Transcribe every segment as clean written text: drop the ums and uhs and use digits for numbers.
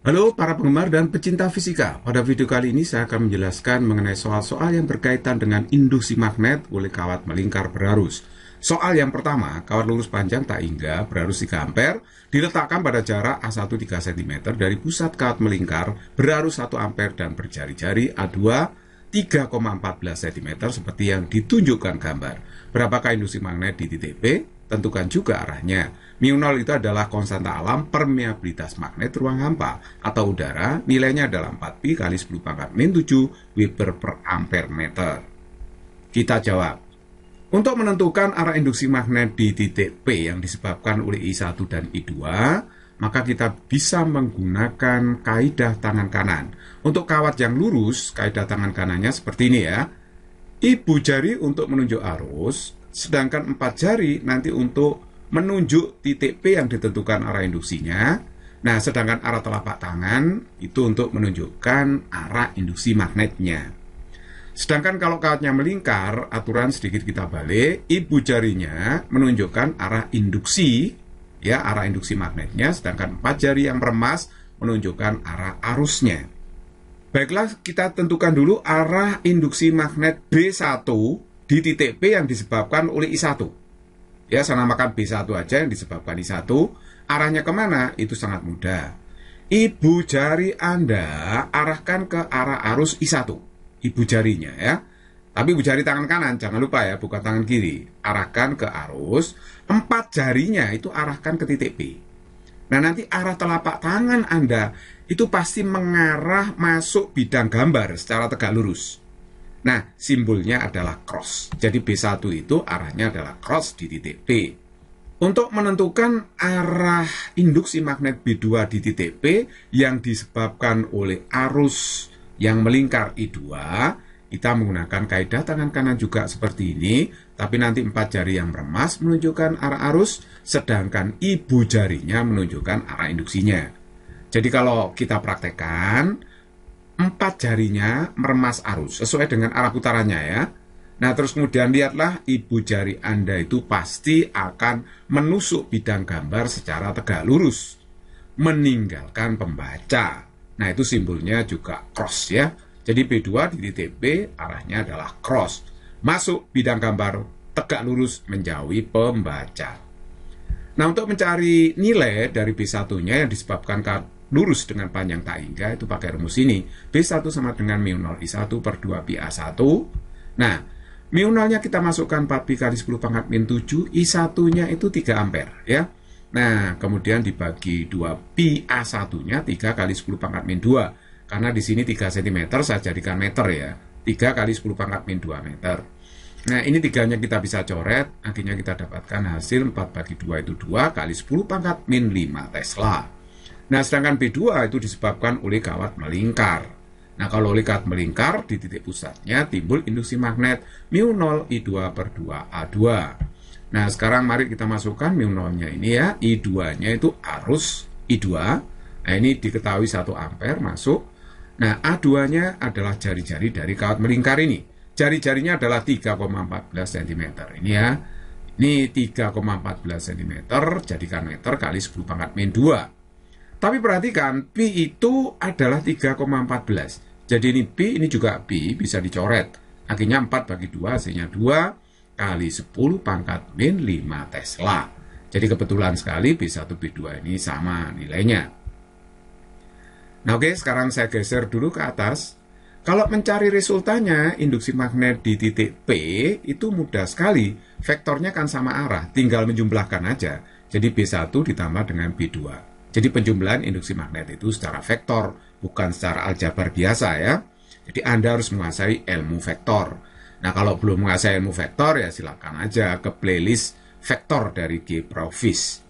Halo para penggemar dan pecinta fisika. Pada video kali ini saya akan menjelaskan mengenai soal-soal yang berkaitan dengan induksi magnet oleh kawat melingkar berarus. Soal yang pertama, kawat lurus panjang tak hingga berarus 3 ampere diletakkan pada jarak A1 3 cm dari pusat kawat melingkar berarus 1 ampere dan berjari-jari A2 3,14 cm seperti yang ditunjukkan gambar. Berapakah induksi magnet di titik P? Tentukan juga arahnya. Mu0 itu adalah konstanta alam permeabilitas magnet ruang hampa atau udara, nilainya adalah 4pi kali 10 pangkat min 7 Weber per ampere meter. Kita jawab. Untuk menentukan arah induksi magnet di titik P yang disebabkan oleh I1 dan I2, maka kita bisa menggunakan kaidah tangan kanan. Untuk kawat yang lurus, kaidah tangan kanannya seperti ini ya. Ibu jari untuk menunjuk arus, sedangkan 4 jari nanti untuk menunjuk titik P yang ditentukan arah induksinya. Nah, sedangkan arah telapak tangan itu untuk menunjukkan arah induksi magnetnya. Sedangkan kalau kawatnya melingkar, aturan sedikit kita balik, ibu jarinya menunjukkan arah induksi, ya, arah induksi magnetnya, sedangkan 4 jari yang meremas menunjukkan arah arusnya. Baiklah, kita tentukan dulu arah induksi magnet B1 di titik P yang disebabkan oleh I1. Ya, saya namakan B1 aja yang disebabkan I1. Arahnya kemana? Itu sangat mudah. Ibu jari Anda arahkan ke arah arus I1. Ibu jarinya ya. Tapi ibu jari tangan kanan, jangan lupa ya, bukan tangan kiri. Arahkan ke arus. 4 jarinya itu arahkan ke titik P. Nah, nanti arah telapak tangan Anda itu pasti mengarah masuk bidang gambar secara tegak lurus. Nah, simbolnya adalah cross. Jadi B1 itu arahnya adalah cross di titik P. Untuk menentukan arah induksi magnet B2 di titik P yang disebabkan oleh arus yang melingkar I2, kita menggunakan kaidah tangan kanan juga seperti ini, tapi nanti 4 jari yang meremas menunjukkan arah arus, sedangkan ibu jarinya menunjukkan arah induksinya. Jadi kalau kita praktekkan, 4 jarinya meremas arus sesuai dengan arah putarannya ya. Nah, terus kemudian lihatlah ibu jari Anda itu pasti akan menusuk bidang gambar secara tegak lurus, meninggalkan pembaca. Nah, itu simbolnya juga cross ya. Jadi B2 di titik P arahnya adalah cross, masuk bidang gambar tegak lurus menjauhi pembaca. Nah, untuk mencari nilai dari B1-nya yang disebabkan lurus dengan panjang tak hingga, itu pakai rumus ini. B1 sama dengan mu0 I1 per 2pi A1. Nah, mu0-nya kita masukkan 4pi kali 10 pangkat min 7, I1-nya itu 3 ampere ya. Nah, kemudian dibagi 2pi A1-nya 3 kali 10 pangkat min 2. Karena di sini 3 cm, saya jadikan meter ya. 3 kali 10 pangkat min 2 meter. Nah, ini 3-nya kita bisa coret, akhirnya kita dapatkan hasil 4 bagi 2 itu 2 kali 10 pangkat min 5 Tesla. Nah, sedangkan B2 itu disebabkan oleh kawat melingkar. Nah, kalau oleh kawat melingkar, di titik pusatnya timbul induksi magnet mu0 I2 per 2 A2. Nah, sekarang mari kita masukkan mu0-nya ini ya, I2-nya itu arus I2. Nah, ini diketahui 1 ampere masuk. Nah, A2-nya adalah jari-jari dari kawat melingkar ini. Jari-jarinya adalah 3,14 cm. Ini ya. Ini 3,14 cm, jadikan meter kali 10 pangkat min 2. Tapi perhatikan, Pi itu adalah 3,14. Jadi ini Pi, ini juga Pi, bisa dicoret. Akhirnya 4 bagi 2, hasilnya 2 kali 10 pangkat min 5 Tesla. Jadi kebetulan sekali B1, B2 ini sama nilainya. Nah, oke, sekarang saya geser dulu ke atas. Kalau mencari resultanya, induksi magnet di titik P itu mudah sekali. Vektornya kan sama arah, tinggal menjumlahkan aja. Jadi B1 ditambah dengan B2. Jadi penjumlahan induksi magnet itu secara vektor, bukan secara aljabar biasa ya. Jadi Anda harus menguasai ilmu vektor. Nah, kalau belum menguasai ilmu vektor, ya silakan aja ke playlist vektor dari G. Profis.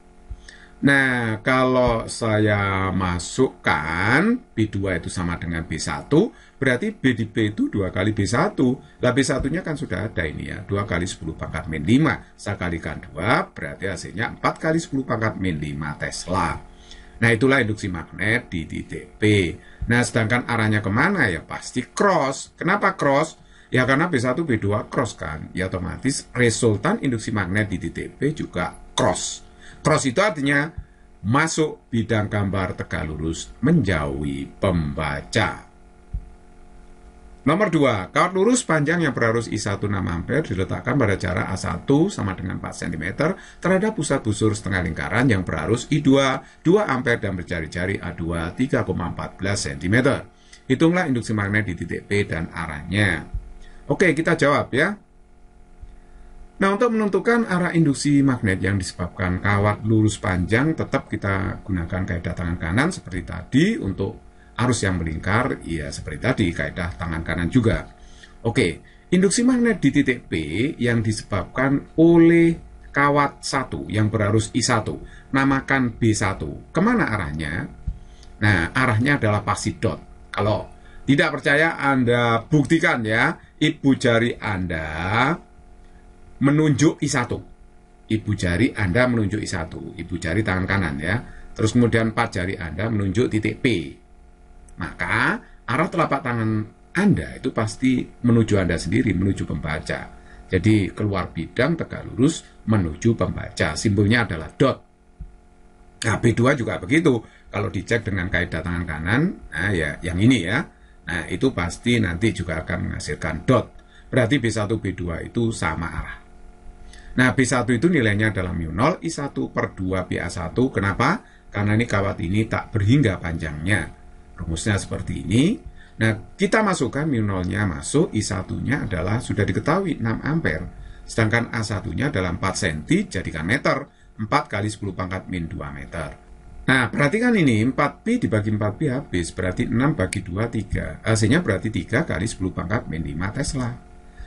Nah, kalau saya masukkan B2 itu sama dengan B1, berarti B di B itu 2 kali B1. Lah B1-nya kan sudah ada ini ya, 2 kali 10 pangkat min 5. Saya kalikan 2, berarti hasilnya 4 kali 10 pangkat min 5 Tesla. Nah, itulah induksi magnet di titik P. Nah, sedangkan arahnya kemana? Ya pasti cross. Kenapa cross? Ya karena B1, B2 cross kan. Ya otomatis resultan induksi magnet di titik P juga cross. Cross itu artinya masuk bidang gambar tegak lurus menjauhi pembaca. Nomor 2, kawat lurus panjang yang berarus I1 6 ampere diletakkan pada jarak A1 sama dengan 4 cm terhadap pusat busur setengah lingkaran yang berarus I2 2 ampere dan berjari-jari A2 3,14 cm. Hitunglah induksi magnet di titik P dan arahnya. Oke, kita jawab ya. Nah, untuk menentukan arah induksi magnet yang disebabkan kawat lurus panjang, tetap kita gunakan kaidah tangan kanan seperti tadi. Untuk arus yang melingkar, ya seperti tadi, kaidah tangan kanan juga. Oke, induksi magnet di titik P yang disebabkan oleh kawat 1 yang berarus I1, namakan B1. Kemana arahnya? Nah, arahnya adalah pasti dot. Kalau tidak percaya, Anda buktikan ya. Ibu jari Anda menunjuk I1. Ibu jari Anda menunjuk I1. Ibu jari tangan kanan ya. Terus kemudian 4 jari Anda menunjuk titik P. Maka arah telapak tangan Anda itu pasti menuju Anda sendiri, menuju pembaca. Jadi keluar bidang tegak lurus menuju pembaca. Simbolnya adalah dot. Nah, B2 juga begitu. Kalau dicek dengan kaidah tangan kanan, nah ya yang ini ya. Nah, itu pasti nanti juga akan menghasilkan dot. Berarti B1, B2 itu sama arah. Nah, B1 itu nilainya adalah mu0 I1 per 2 BA1. Kenapa? Karena ini kawat ini tak berhingga panjangnya. Rumusnya seperti ini. Nah, kita masukkan mu0-nya masuk, I1-nya adalah sudah diketahui 6 ampere. Sedangkan A1-nya adalah 4 cm, jadikan meter. 4 kali 10 pangkat min 2 meter. Nah, perhatikan ini, 4pi dibagi 4pi habis, berarti 6 bagi 2, 3. Hasilnya berarti 3 kali 10 pangkat min 5 Tesla.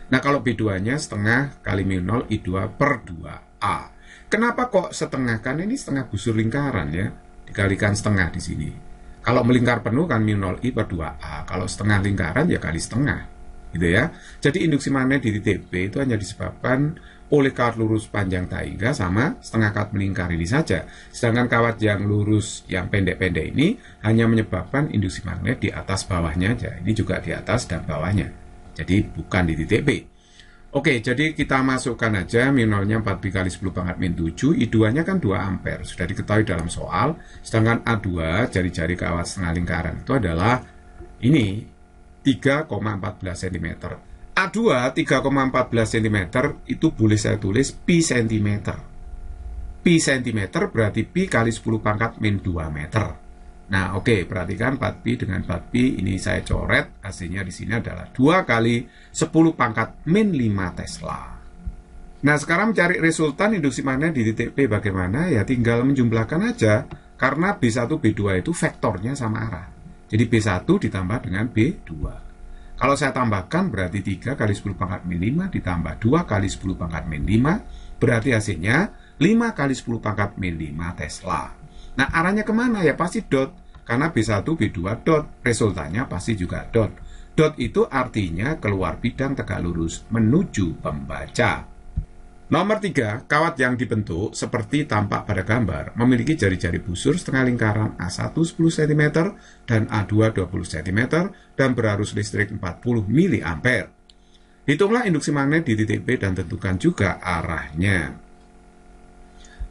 Nah, kalau B2-nya setengah kali mu0 I2 per 2A. Kenapa kok setengah? Karena ini setengah busur lingkaran ya. Dikalikan setengah di sini. Kalau melingkar penuh kan mu0I per 2A. Kalau setengah lingkaran ya kali setengah. Gitu ya. Jadi induksi magnet di titik P itu hanya disebabkan oleh kawat lurus panjang tak hingga sama setengah kawat melingkar ini saja. Sedangkan kawat yang lurus yang pendek-pendek ini hanya menyebabkan induksi magnet di atas bawahnya aja. Ini juga di atas dan bawahnya. Jadi bukan di titik P. Oke, jadi kita masukkan aja mu0-nya 4pi kali 10 pangkat min 7, I2-nya kan 2 ampere, sudah diketahui dalam soal. Sedangkan A2, jari-jari kawat setengah lingkaran itu adalah ini 3,14 cm. A2 3,14 cm itu boleh saya tulis pi cm. Pi cm berarti pi kali 10 pangkat min 2 meter. Nah, oke, perhatikan 4pi dengan 4pi ini saya coret, hasilnya di sini adalah 2 kali 10 pangkat min 5 Tesla. Nah, sekarang mencari resultan induksi magnet di titik P bagaimana? Ya tinggal menjumlahkan aja, karena B1, B2 itu vektornya sama arah. Jadi B1 ditambah dengan B2. Kalau saya tambahkan berarti 3 kali 10 pangkat min 5 ditambah 2 kali 10 pangkat min 5, berarti hasilnya 5 kali 10 pangkat min 5 Tesla. Nah, arahnya kemana? Ya pasti dot. Karena B1, B2 dot. Resultannya pasti juga dot. Dot itu artinya keluar bidang tegak lurus menuju pembaca. Nomor 3, kawat yang dibentuk seperti tampak pada gambar memiliki jari-jari busur setengah lingkaran A1 10 cm dan A2 20 cm dan berarus listrik 40 mA. Hitunglah induksi magnet di titik P dan tentukan juga arahnya.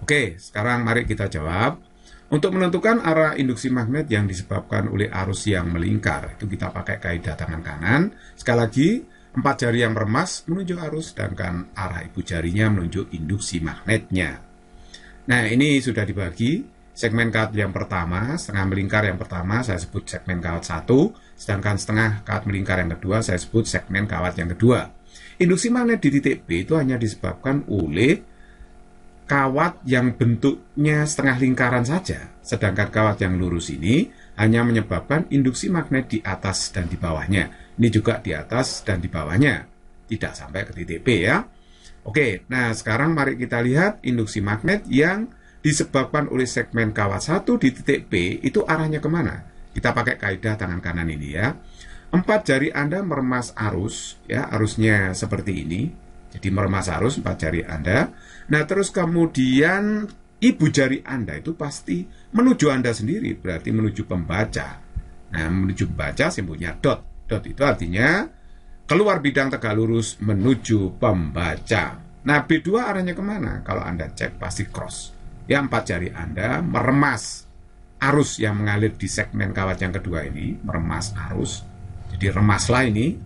Oke, sekarang mari kita jawab. Untuk menentukan arah induksi magnet yang disebabkan oleh arus yang melingkar, itu kita pakai kaidah tangan kanan. Sekali lagi, 4 jari yang meremas menunjuk arus, sedangkan arah ibu jarinya menunjuk induksi magnetnya. Nah, ini sudah dibagi. Segmen kawat yang pertama, setengah melingkar yang pertama, saya sebut segmen kawat 1, sedangkan setengah kawat melingkar yang kedua, saya sebut segmen kawat yang kedua. Induksi magnet di titik P itu hanya disebabkan oleh kawat yang bentuknya setengah lingkaran saja, sedangkan kawat yang lurus ini hanya menyebabkan induksi magnet di atas dan di bawahnya. Ini juga di atas dan di bawahnya, tidak sampai ke titik P ya. Oke, nah sekarang mari kita lihat induksi magnet yang disebabkan oleh segmen kawat 1 di titik P itu arahnya kemana? Kita pakai kaidah tangan kanan ini ya. 4 jari Anda meremas arus, ya arusnya seperti ini. Jadi meremas arus 4 jari Anda. Nah, terus kemudian ibu jari Anda itu pasti menuju Anda sendiri, berarti menuju pembaca. Nah, menuju pembaca simbolnya dot. Dot itu artinya keluar bidang tegak lurus menuju pembaca. Nah, B2 arahnya kemana? Kalau Anda cek pasti cross. Ya, 4 jari Anda meremas arus yang mengalir di segmen kawat yang kedua ini, meremas arus. Jadi remaslah ini.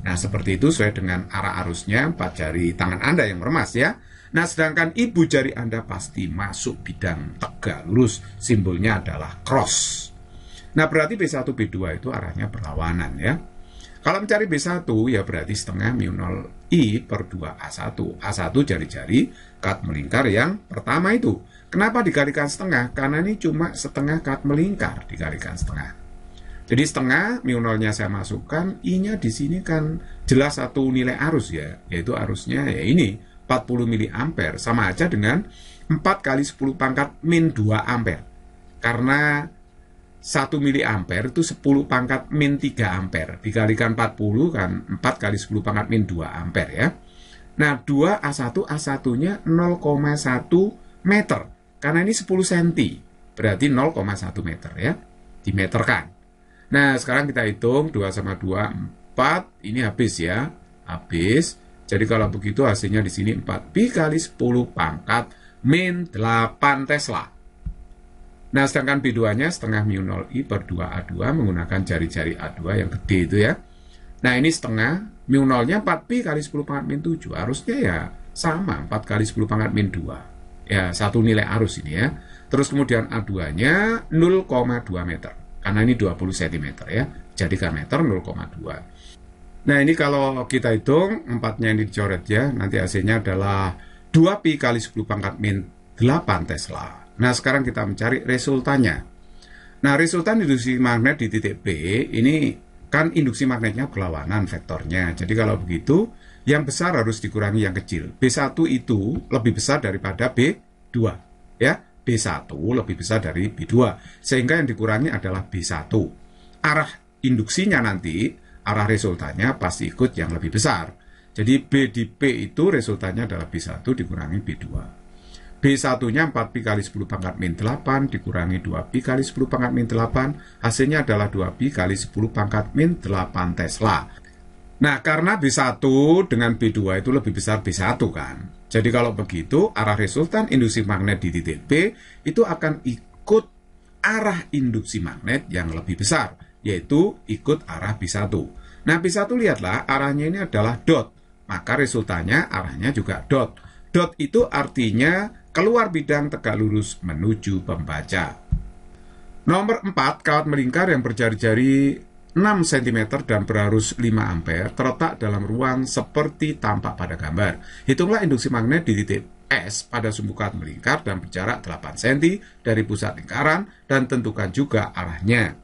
Nah, seperti itu sesuai dengan arah arusnya, 4 jari tangan Anda yang meremas ya. Nah, sedangkan ibu jari Anda pasti masuk bidang tegak lurus, simbolnya adalah cross. Nah, berarti B1, B2 itu arahnya berlawanan ya. Kalau mencari B1 ya berarti setengah μ0 I per 2A1. A1 jari-jari kat melingkar yang pertama itu. Kenapa dikalikan setengah? Karena ini cuma setengah kat melingkar dikalikan setengah. Jadi setengah μ0-nya saya masukkan, I-nya di sini kan jelas satu nilai arus ya, yaitu arusnya ya ini 40 mA, sama aja dengan 4 kali 10 pangkat min 2 ampere. Karena 1 mA itu 10 pangkat min 3 ampere. Dikalikan 40 kan 4 kali 10 pangkat min 2 ampere ya. Nah, 2A1, A1-nya 0,1 meter. Karena ini 10 cm. Berarti 0,1 meter ya. Dimeterkan. Nah, sekarang kita hitung 2 sama 2, 4. Ini habis ya. Habis. Jadi kalau begitu hasilnya di sini 4pi kali 10 pangkat min 8 Tesla. Nah, sedangkan B2-nya setengah μ0 I per 2A2 menggunakan jari-jari A2 yang gede itu ya. Nah, ini setengah μ0-nya 4pi kali 10 pangkat min 7. Arusnya ya sama, 4 kali 10 pangkat min 2. Ya, satu nilai arus ini ya. Terus kemudian A2-nya 0,2 meter. Karena ini 20 cm ya. Jadikan meter 0,2. Nah, ini kalau kita hitung, 4-nya ini dicoret ya. Nanti hasilnya adalah 2pi kali 10 pangkat min 8 Tesla. Nah, sekarang kita mencari resultannya. Nah, resultan induksi magnet di titik B, ini kan induksi magnetnya berlawanan vektornya. Jadi kalau begitu, yang besar harus dikurangi yang kecil. B1 itu lebih besar daripada B2. Ya, B1 lebih besar dari B2. Sehingga yang dikurangi adalah B1. Arah induksinya nanti, arah resultannya pasti ikut yang lebih besar. Jadi B di P itu resultannya adalah B1 dikurangi B2. B1-nya 4pi kali 10 pangkat min 8 dikurangi 2pi kali 10 pangkat min 8, hasilnya adalah 2pi kali 10 pangkat min 8 Tesla. Nah, karena B1 dengan B2 itu lebih besar B1 kan. Jadi kalau begitu, arah resultan induksi magnet di titik B itu akan ikut arah induksi magnet yang lebih besar, yaitu ikut arah B1. Nah, B1 lihatlah, arahnya ini adalah dot, maka resultannya arahnya juga dot. Dot itu artinya keluar bidang tegak lurus menuju pembaca. Nomor 4, kawat melingkar yang berjari-jari 6 cm dan berarus 5 ampere terletak dalam ruang seperti tampak pada gambar. Hitunglah induksi magnet di titik S pada sumbu kawat melingkar dan berjarak 8 cm dari pusat lingkaran dan tentukan juga arahnya.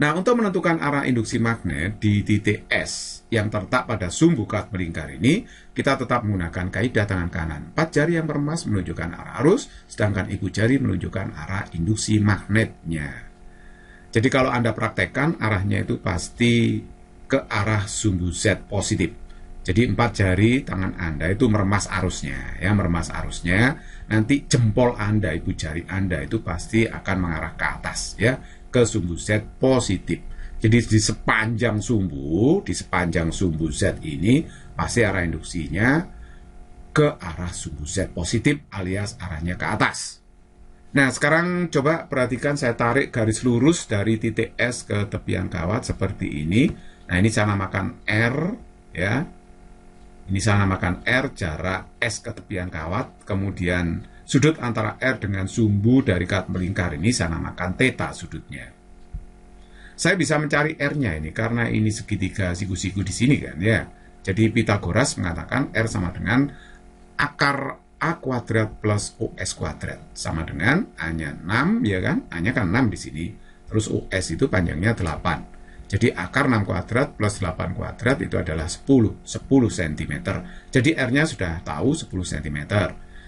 Nah, untuk menentukan arah induksi magnet di titik S yang terletak pada sumbu kawat melingkar ini, kita tetap menggunakan kaidah tangan kanan. 4 jari yang meremas menunjukkan arah arus, sedangkan ibu jari menunjukkan arah induksi magnetnya. Jadi kalau Anda praktekkan, arahnya itu pasti ke arah sumbu Z positif. Jadi 4 jari tangan Anda itu meremas arusnya, ya, meremas arusnya. Nanti jempol Anda, ibu jari Anda itu pasti akan mengarah ke atas, ya, ke sumbu Z positif. Jadi di sepanjang sumbu Z ini pasti arah induksinya ke arah sumbu Z positif alias arahnya ke atas. Nah, sekarang coba perhatikan, saya tarik garis lurus dari titik S ke tepian kawat seperti ini. Nah, ini saya namakan R, ya. Ini saya namakan R, jarak S ke tepian kawat. Kemudian sudut antara R dengan sumbu dari kawat melingkar ini saya namakan theta sudutnya. Saya bisa mencari R-nya ini karena ini segitiga siku-siku di sini kan ya. Jadi Pythagoras mengatakan R sama dengan akar A kuadrat plus OS kuadrat sama dengan A-nya 6 ya kan. A-nya kan 6 di sini. Terus OS itu panjangnya 8. Jadi akar 6 kuadrat plus 8 kuadrat itu adalah 10 cm. Jadi R-nya sudah tahu 10 cm.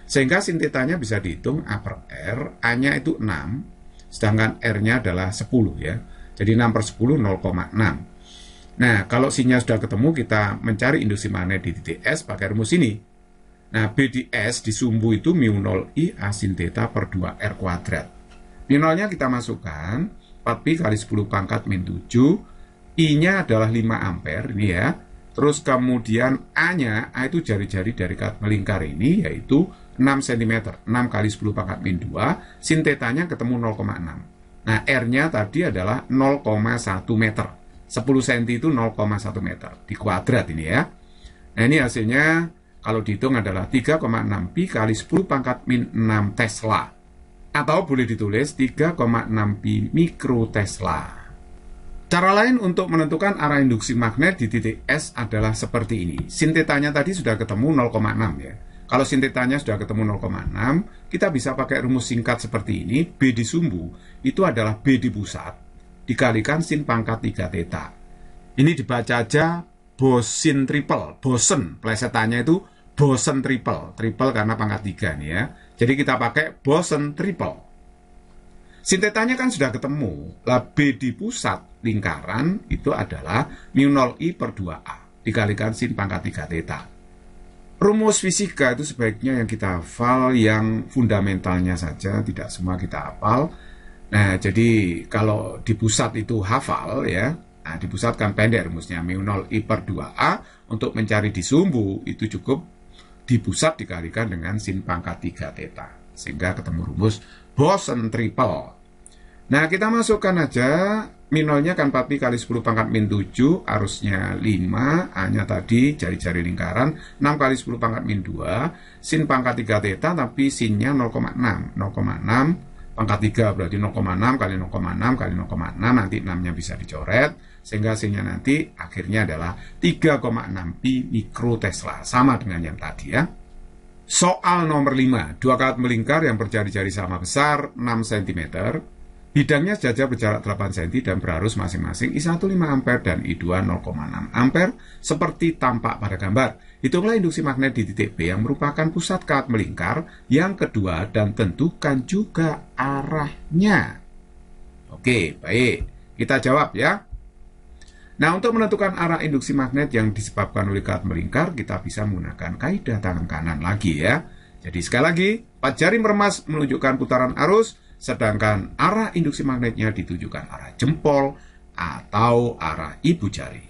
Sehingga sin θ-nya bisa dihitung A per R, A-nya itu 6, sedangkan R-nya adalah 10 ya. Jadi 6 per 10, 0,6. Nah, kalau sinnya sudah ketemu, kita mencari induksi magnet di titik S pakai rumus ini. Nah, B di S di sumbu itu μ0 I A sin θ per 2R kuadrat. μ0-nya kita masukkan, 4pi kali 10 pangkat min 7, I-nya adalah 5 ampere, ini ya. Terus kemudian A-nya, A itu jari-jari dari kawat melingkar ini, yaitu cm, 6 kali 10 pangkat min 2, sin tetanya ketemu 0,6. Nah, R-nya tadi adalah 0,1 meter. 10 cm itu 0,1 meter. Di kuadrat ini ya. Nah, ini hasilnya kalau dihitung adalah 3,6 pi kali 10 pangkat min 6 Tesla. Atau boleh ditulis 3,6 pi mikrotesla. Cara lain untuk menentukan arah induksi magnet di titik S adalah seperti ini. Sin tetanya tadi sudah ketemu 0,6 ya. Kalau sin tetanya sudah ketemu 0,6, kita bisa pakai rumus singkat seperti ini. B di sumbu itu adalah B di pusat dikalikan sin pangkat 3 theta. Ini dibaca aja bosin triple. Bosen, plesetannya itu bosen triple. Triple karena pangkat 3 nih ya. Jadi kita pakai bosen triple. Sin tetanya kan sudah ketemu. Lah B di pusat lingkaran itu adalah mu 0I per 2A dikalikan sin pangkat 3 theta. Rumus fisika itu sebaiknya yang kita hafal yang fundamentalnya saja, tidak semua kita hafal. Nah, jadi kalau di pusat itu hafal ya. Nah, di pusat kan pendek rumusnya mu 0I per 2A. Untuk mencari di sumbu itu cukup di pusat dikalikan dengan sin pangkat 3 theta. Sehingga ketemu rumus boson triple. Nah, kita masukkan aja minolnya kan 4 pi kali 10 pangkat min 7, arusnya 5, A-nya tadi jari-jari lingkaran, 6 kali 10 pangkat min 2, sin pangkat 3 theta, tapi sinnya 0,6. 0,6 pangkat 3 berarti 0,6 kali 0,6 kali 0,6, nanti 6-nya bisa dicoret, sehingga sinnya nanti akhirnya adalah 3,6 pi mikrotesla, sama dengan yang tadi ya. Soal nomor 5, dua kawat melingkar yang berjari-jari sama besar 6 cm, bidangnya sejajar berjarak 8 cm dan berarus masing-masing I1 5 ampere dan I2 0,6 ampere seperti tampak pada gambar. Hitunglah induksi magnet di titik B yang merupakan pusat kawat melingkar yang kedua dan tentukan juga arahnya. Oke, baik. Kita jawab ya. Nah, untuk menentukan arah induksi magnet yang disebabkan oleh kawat melingkar, kita bisa menggunakan kaidah tangan kanan lagi ya. Jadi sekali lagi, 4 jari meremas menunjukkan putaran arus, sedangkan arah induksi magnetnya ditujukan arah jempol atau arah ibu jari.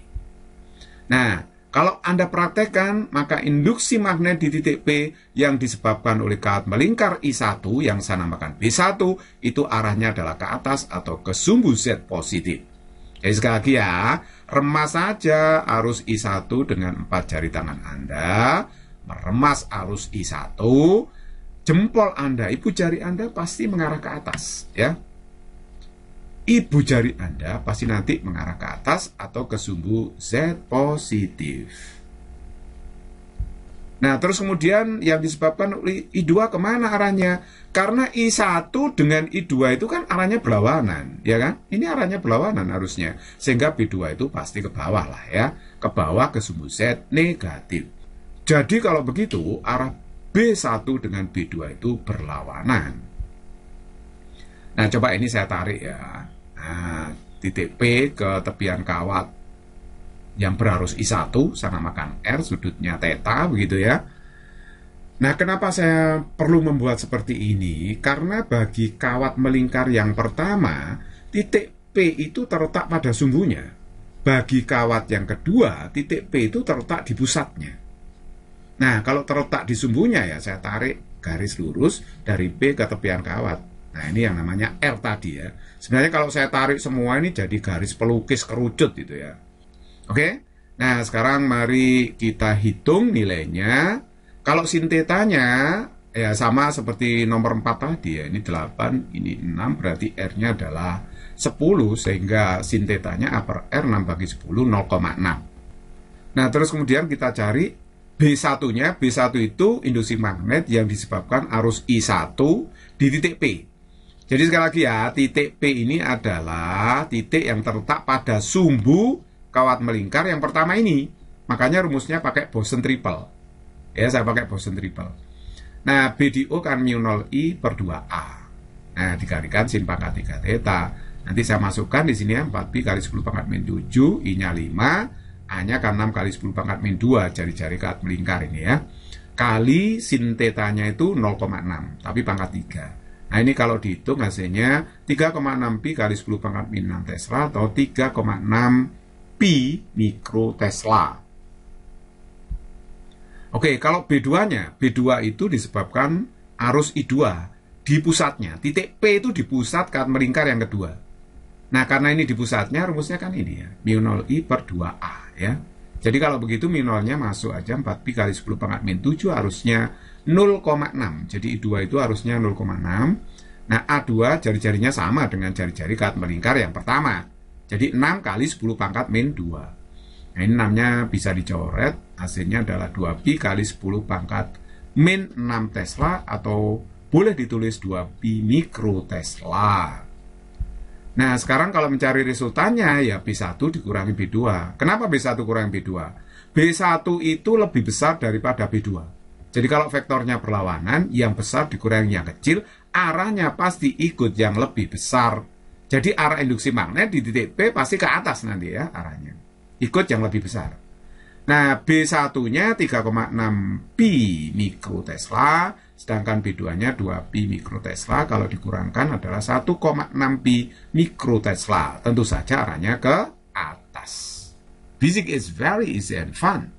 Nah, kalau Anda praktekkan, maka induksi magnet di titik P yang disebabkan oleh kawat melingkar I1 yang saya namakan B1, itu arahnya adalah ke atas atau ke sumbu Z positif. Jadi sekali lagi ya, remas saja arus I1 dengan 4 jari tangan Anda, meremas arus I1, jempol Anda, ibu jari Anda pasti mengarah ke atas, ya. Ibu jari Anda pasti nanti mengarah ke atas atau ke sumbu Z positif. Nah, terus kemudian yang disebabkan oleh I2 kemana arahnya? Karena I1 dengan I2 itu kan arahnya berlawanan, ya kan? Ini arahnya berlawanan harusnya. Sehingga B2 itu pasti ke bawah lah ya. Ke bawah ke sumbu Z negatif. Jadi kalau begitu, arah B1 dengan B2 itu berlawanan. Nah, coba ini saya tarik ya. Nah, titik P ke tepian kawat yang berarus I1, saya namakan R, sudutnya theta, begitu ya. Nah, kenapa saya perlu membuat seperti ini? Karena bagi kawat melingkar yang pertama, titik P itu terletak pada sumbunya. Bagi kawat yang kedua, titik P itu terletak di pusatnya. Nah, kalau terletak di sumbunya ya, saya tarik garis lurus dari P ke tepian kawat. Nah, ini yang namanya R tadi ya. Sebenarnya kalau saya tarik semua ini jadi garis pelukis kerucut gitu ya. Oke, nah sekarang mari kita hitung nilainya. Kalau sin tetanya ya sama seperti nomor 4 tadi ya. Ini 8, ini 6, berarti R-nya adalah 10, sehingga sin tetanya A per R 6 bagi 10, 0,6. Nah, terus kemudian kita cari B1-nya. B1 itu induksi magnet yang disebabkan arus I1 di titik P. Jadi sekali lagi ya, titik P ini adalah titik yang terletak pada sumbu kawat melingkar yang pertama ini. Makanya rumusnya pakai boson triple. Ya, saya pakai boson triple. Nah, B di O kan mu 0I per 2A. Nah, dikalikan sin pangkat 3 theta. Nanti saya masukkan di sini ya, 4pi kali 10 pangkat min 7, I-nya 5, A-nya kan 6 kali 10 pangkat min 2, jari-jari kawat melingkar ini ya. Kali sin tetanya itu 0,6, tapi pangkat 3. Nah, ini kalau dihitung hasilnya 3,6 pi kali 10 pangkat min 6 Tesla atau 3,6 pi mikrotesla. Oke, kalau B2-nya, B2 itu disebabkan arus I2 di pusatnya. Titik P itu di pusat kan melingkar yang kedua. Nah, karena ini di pusatnya, rumusnya kan ini ya, mu 0I per 2A ya. Jadi kalau begitu mu 0-nya masuk aja 4pi kali 10 pangkat min 7 harusnya 0,6. Jadi I2 itu harusnya 0,6. Nah, A2 jari-jarinya sama dengan jari-jari kat melingkar yang pertama. Jadi 6 kali 10 pangkat min 2. Nah, ini 6-nya bisa dicoret, hasilnya adalah 2pi kali 10 pangkat min 6 Tesla, atau boleh ditulis 2pi mikrotesla. Nah, sekarang kalau mencari resultannya, ya B1 dikurangi B2. Kenapa B1 kurangi B2? B1 itu lebih besar daripada B2. Jadi kalau vektornya berlawanan, yang besar dikurangi yang kecil, arahnya pasti ikut yang lebih besar. Jadi arah induksi magnet di titik P pasti ke atas nanti ya arahnya. Ikut yang lebih besar. Nah, B1-nya 3,6 pi mikrotesla, sedangkan B2-nya 2 pi mikrotesla. Kalau dikurangkan adalah 1,6 pi mikrotesla. Tentu saja arahnya ke atas. Physics is very easy and fun.